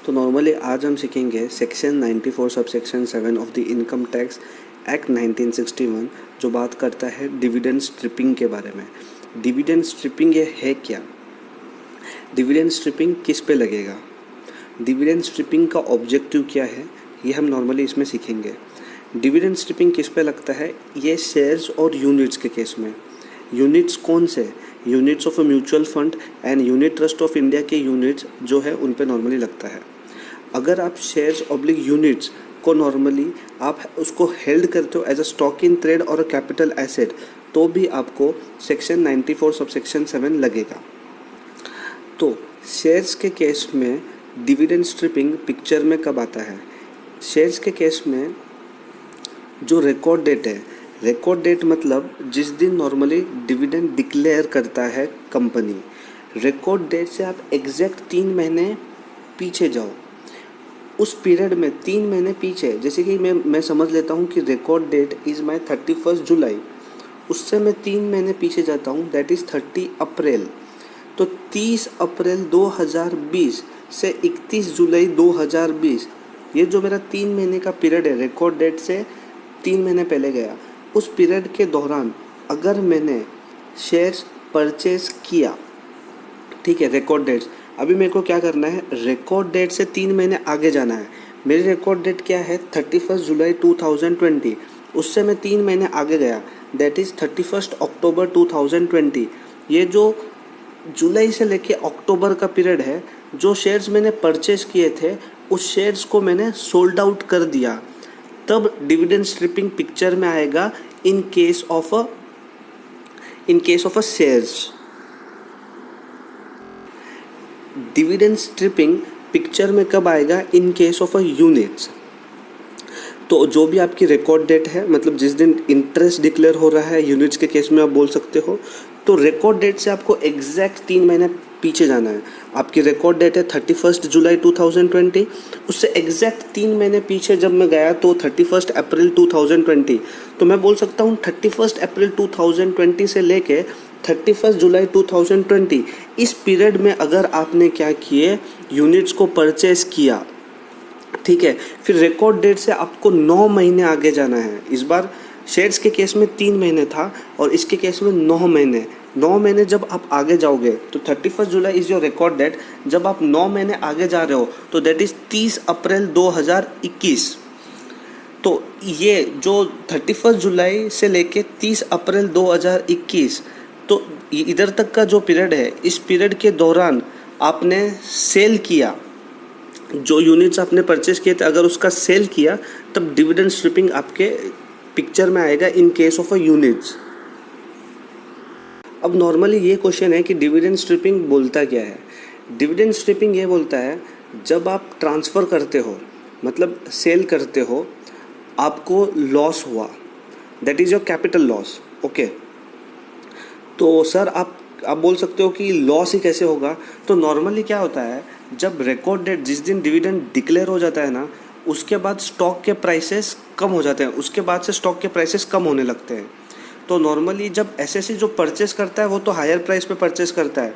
तो नॉर्मली आज हम सीखेंगे section 94 sub section 7 of the income tax act 1961 जो बात करता है डिविडेंड स्ट्रिपिंग के बारे में। डिविडेंड स्ट्रिपिंग ये है क्या? डिविडेंड स्ट्रिपिंग किस पे लगेगा? डिविडेंड स्ट्रिपिंग का ऑब्जेक्टिव क्या है, ये हम नॉर्मली इसमें सीखेंगे। डिविडेंड स्ट्रिपिंग किस पे लगता है? ये शेयर्स और यूनिट्स के केस में। यूनिट्स कौन से? Units of a mutual fund and unit trust of India के यूनिट्स जो है उन पे नॉर्मली लगता है। अगर आप शेयर्स ऑब्लिक यूनिट्स को नॉर्मली आप उसको हेल्ड करते हो as a stock in trade और अ कैपिटल एसेट, तो भी आपको सेक्शन 94 सब सेक्शन 7 लगेगा। तो शेयर्स के केस में डिविडेंड स्ट्रिपिंग पिक्चर में कब आता है? शेयर्स के केस में जो रिकॉर्ड डेट है, रिकॉर्ड डेट मतलब जिस दिन नॉर्मली डिविडेंड डिक्लेयर करता है कंपनी, रिकॉर्ड डेट से आप एग्जैक्ट 3 महीने पीछे जाओ। उस पीरियड में 3 महीने पीछे, जैसे कि मैं समझ लेता हूँ कि रिकॉर्ड डेट इज़ माई 31 जुलाई, उससे मैं 3 महीने पीछे जाता हूँ, दैट इज़ 30 अप्रैल। तो 30 अप्रैल 2020 से 31 जुलाई 2020, ये जो मेरा 3 महीने का पीरियड है, रिकॉर्ड डेट से 3 महीने पहले गया, उस पीरियड के दौरान अगर मैंने शेयर्स परचेज किया, ठीक है, रिकॉर्ड डेट्स, अभी मेरे को क्या करना है, रिकॉर्ड डेट से 3 महीने आगे जाना है। मेरी रिकॉर्ड डेट क्या है? 31 जुलाई 2020, उससे मैं 3 महीने आगे गया, दैट इज़ 31 अक्टूबर 2020। ये जो जुलाई से लेके अक्टूबर का पीरियड है, जो शेयर्स मैंने परचेज किए थे उस शेयर्स को मैंने सोल्ड आउट कर दिया, तब डिविडेंड स्ट्रिपिंग पिक्चर में आएगा in case of a shares. Dividend stripping picture में कब आएगा? In case of a units. तो जो भी आपकी रिकॉर्ड डेट है, मतलब जिस दिन इंटरेस्ट डिक्लेयर हो रहा है, यूनिट्स के केस में आप बोल सकते हो, तो रिकॉर्ड डेट से आपको एग्जैक्ट 3 महीने पीछे जाना है। आपकी रिकॉर्ड डेट है 31 जुलाई 2020, उससे एग्जैक्ट 3 महीने पीछे जब मैं गया तो 31 अप्रैल 2020। तो मैं बोल सकता हूँ 31 अप्रैल 2020 से लेके 31 जुलाई 2020, इस पीरियड में अगर आपने क्या किए, यूनिट्स को परचेज किया, ठीक है, फिर रिकॉर्ड डेट से आपको 9 महीने आगे जाना है। इस बार शेयर्स के केस में 3 महीने था और इसके केस में 9 महीने। 9 महीने जब आप आगे जाओगे तो 31 July is your record date. जब आप 9 महीने आगे जा रहे हो तो दैट इज़ 30 अप्रैल 2021। तो ये जो 31 जुलाई से लेके 30 अप्रैल 2021, तो इधर तक का जो पीरियड है, इस पीरियड के दौरान आपने सेल किया, जो यूनिट्स आपने परचेज किए थे, अगर उसका सेल किया, तब डिविडेंड स्ट्रिपिंग आपके पिक्चर में आएगा in case of a units. अब नॉर्मली ये क्वेश्चन है कि डिविडेंड स्ट्रिपिंग बोलता क्या है? डिविडेंड स्ट्रिपिंग ये बोलता है जब आप ट्रांसफ़र करते हो, मतलब सेल करते हो, आपको लॉस हुआ, that is your capital loss. Okay, तो सर आप बोल सकते हो कि लॉस ही कैसे होगा? तो नॉर्मली क्या होता है, जब रिकॉर्ड डेट, जिस दिन डिविडेंड डिक्लेयर हो जाता है ना, उसके बाद स्टॉक के प्राइसेस कम हो जाते हैं, उसके बाद से स्टॉक के प्राइसेस कम होने लगते हैं। तो नॉर्मली जब एसएससी जो परचेस करता है वो तो हायर प्राइस पे परचेस करता है,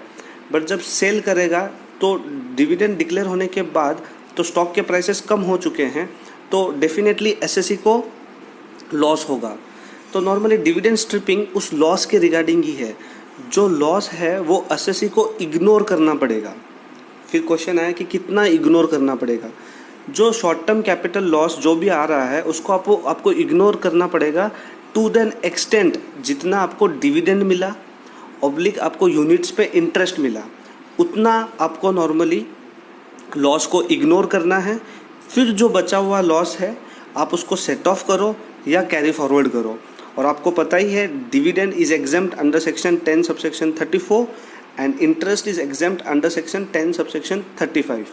बट जब सेल करेगा तो डिविडेंड डिक्लेयर होने के बाद तो स्टॉक के प्राइसेस कम हो चुके हैं, तो डेफिनेटली एसएससी को लॉस होगा। तो नॉर्मली डिविडेंड स्ट्रिपिंग उस लॉस के रिगार्डिंग ही है। जो लॉस है वो एसएससी को इग्नोर करना पड़ेगा। फिर क्वेश्चन आया कि कितना इग्नोर करना पड़ेगा? जो शॉर्ट टर्म कैपिटल लॉस जो भी आ रहा है उसको आपको इग्नोर करना पड़ेगा टू देन एक्सटेंट जितना आपको डिविडेंड मिला, ऑब्लिक आपको यूनिट्स पे इंटरेस्ट मिला, उतना आपको नॉर्मली लॉस को इग्नोर करना है। फिर जो बचा हुआ लॉस है आप उसको सेट ऑफ करो या कैरी फॉरवर्ड करो। और आपको पता ही है dividend is exempt under section 10 subsection 34 and interest is exempt under section 10 subsection 35।